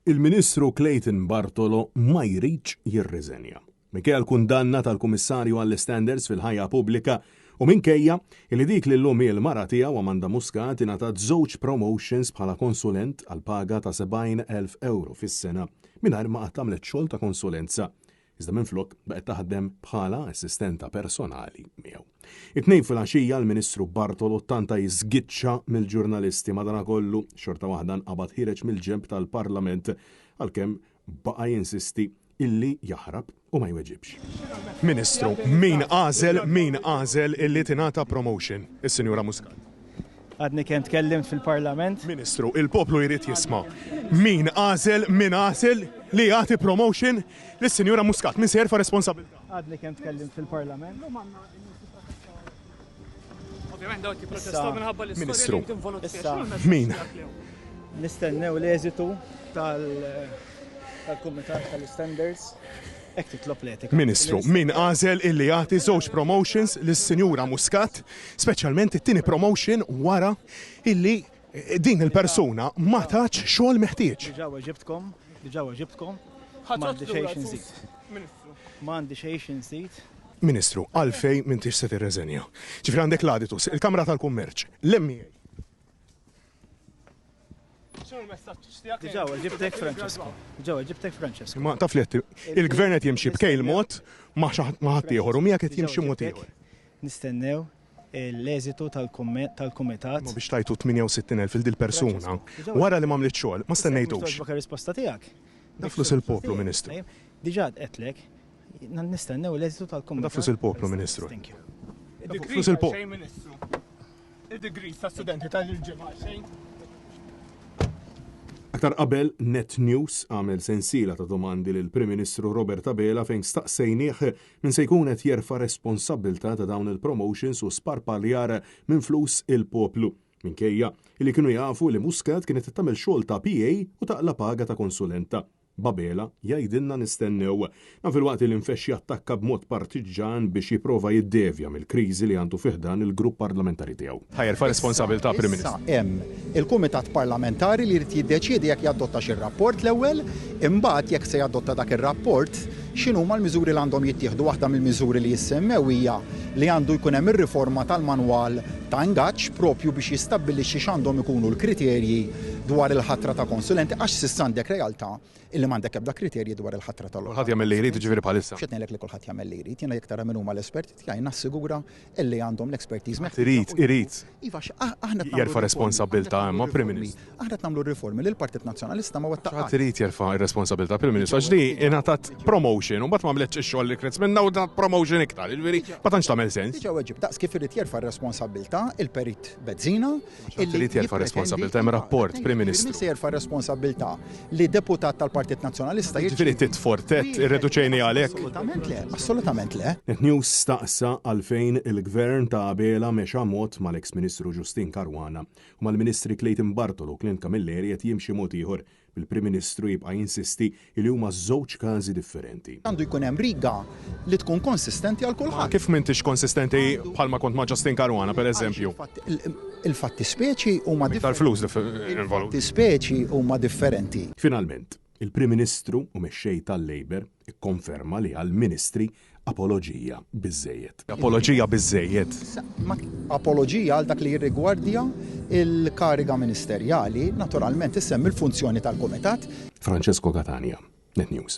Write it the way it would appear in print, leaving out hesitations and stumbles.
Il-Ministru Clayton Bartolo ma jridx jirriżenja. Minkejja l-kundanna tal-Kummissarju għall-Standards fil-ħajja pubblika u minkejja li dik li l-lum il-mara tiegħu Amanda Muscat ingħatat żewġ promotions bħala konsulent għal paga ta' 70,000 euro fis-sena mingħajr ma qatt tagħmlet xogħol ta' konsulenza. Iżda minflok baqgħet taħdem bħala assistenta personali miegħu. It-tnejn fil-għaxija l-Ministru Bartolo tanta jiżgiċċa mill-ġurnalisti madankollu xorta waħda nqabad ħireġ mill-ġemp tal-Parlament għalkemm baqa' jinsisti illi jaħrab u ma jweġibx. Ministru, min għażel illi tingħata promotion? Is-Sinjura Muscat. Għadni kemm tkellimt fil-Parlament. Ministru, il-poplu jrid jisma'. Min għażel li jagħti promotion lis-Sinjura Muscat? Min se jerfa' responsabilità? Għadni kemm tkellimt fil-Parlament. Ovvjament dawk jipprotestaw minħabba l-istorja li tinvolontier. Min? Nistennew l-eżitu tal-Kumitat tal-Standards. Hekk titlob l-etika. Ministru, min għażel illi jagħti żewġ promotions lis-Sinjura Muscat, speċjalment it-tieni promotion wara illi din il-persuna ma tatx xogħol meħtieġ. Diġà ġibtkom. M'għandi xejn nżid. Ministru, għalfej m'intix se tirreżenja. Ġifri għandek l-aditus, il-Kamra tal-Kummerċ, l-MIA. Diġà ġibtek Francesco. Ma taf li il-Gvern qed jimxi b'kejl mod ma ħadd ieħor u miegħek qed jimxi mod ieħor. Nistennew l-eżitu tal-Kumitat. Ma biex tajtu 68,000 fil-dil persuna wara li m'għamlet xogħol, ma stennejtux. Baka risposta tiegħek. Daflus il-poplu, Ministru. Diġà qedlek. Nistennew l-eżitu tal-Kumitat. Daflus il-poplu, Ministru. Daflus il-poplu. Id-degree ta' studenti tal-ġimgħa xejn. Aktar qabel Net News għamel sensiela ta' domandi lil Prim Ministru Robert Abela fejn staqsejnieh min se jkun qed jerfa' responsabbiltà ta' dawn il-promotions u sparpaljar minn flus il-poplu. Minkejja li kienu jafu li Muscat kienet tagħmel xogħol ta' PA u taqla paga ta' konsulenta. Babela jgħidilna nistennew. Ma fil-waqt li nfexxi attakka b'mod partiġan biex jipprova jiddevja mill-kriżi li għandu fiħdan il-grupp parlamentari tiegħu. Ħajjer fa' responsabilità Prim Ministru. Hemm il-Kumitat Parlamentari li jrid jiddeċiedi jekk jadotta xi rapport l-ewwel, imbagħad jekk se jadotta dak ir-rapport x'inhu huma l-miżuri li għandhom jittieħdu. Waħda mill-miżuri li jissemmew hija li għandu jkun hemm ir-riforma tal-manwal ta' ingaġġ propju biex jistabbilixxi x'għandhom ikunu l-kriterji dwar il-ħatra ta' konsulenti għax s'issa għandek realtà illi m'għandek ebda kriterji dwar il-ħatra tal-orħat. Kulħadd jagħmel li jrid jiġifieri bħalissa. X'qed ngħidlek li kulħadd jagħmel li jrid, jiena jekk tara min huma l-esperti tiegħi nassigura illi għandhom l-expertise meħtieġa. Irid. Iva aħna jerfa' responsabilità imma Prim Ministru. Aħna qed nagħmlu riformi li l-Partit Nazzjonalista ma wettaqx. Ħadd irid jerfa' responsabilità Prim Ministru għax li ingħatat promotion u mbagħad ma għamletx ix-xogħol li kret minna u dat promotion iktar. Il-veri ma tantx tagħmel sens. Diġà weġib daqs kif irid jerfa' responsabilità il-Perit Bezzina irid jerfa' responsabilità hemm rapport Prim Ministru. Se jerfa' responsabilità li deputat tal-Partit Nazzjonalista jiġifieri titfortet irreduċejni għalhekk. Assolutament le. Net News staqsa għalfejn il-Gvern ta' Abela mexa mod mal-eks Ministru Justin Caruana u mal-Ministri Clayton Bartolo u Clint Camilleri qed jimxi mod ieħor bil-Prim Ministru jibqa' jinsisti li huma żewġ każi differenti. Għandu jkun hemm riga li tkun konsistenti għal kulħadd. Kif m'intix konsistenti bħalma kont ma' Justin Caruana pereżempju? Il-fatti speċi huma tal-flus il-fatti speċi huma differenti. Finalment, il-Prim Ministru u mexxej tal-Labor ikkonferma li għall-Ministri apoloġija biżejjed. Apoloġija biżejjed. Apoloġija għal dak li jirrigwardja il-kariga ministerjali, naturalment issemmi l-funzjoni tal-Kumitat. Francesco Catania, Net News.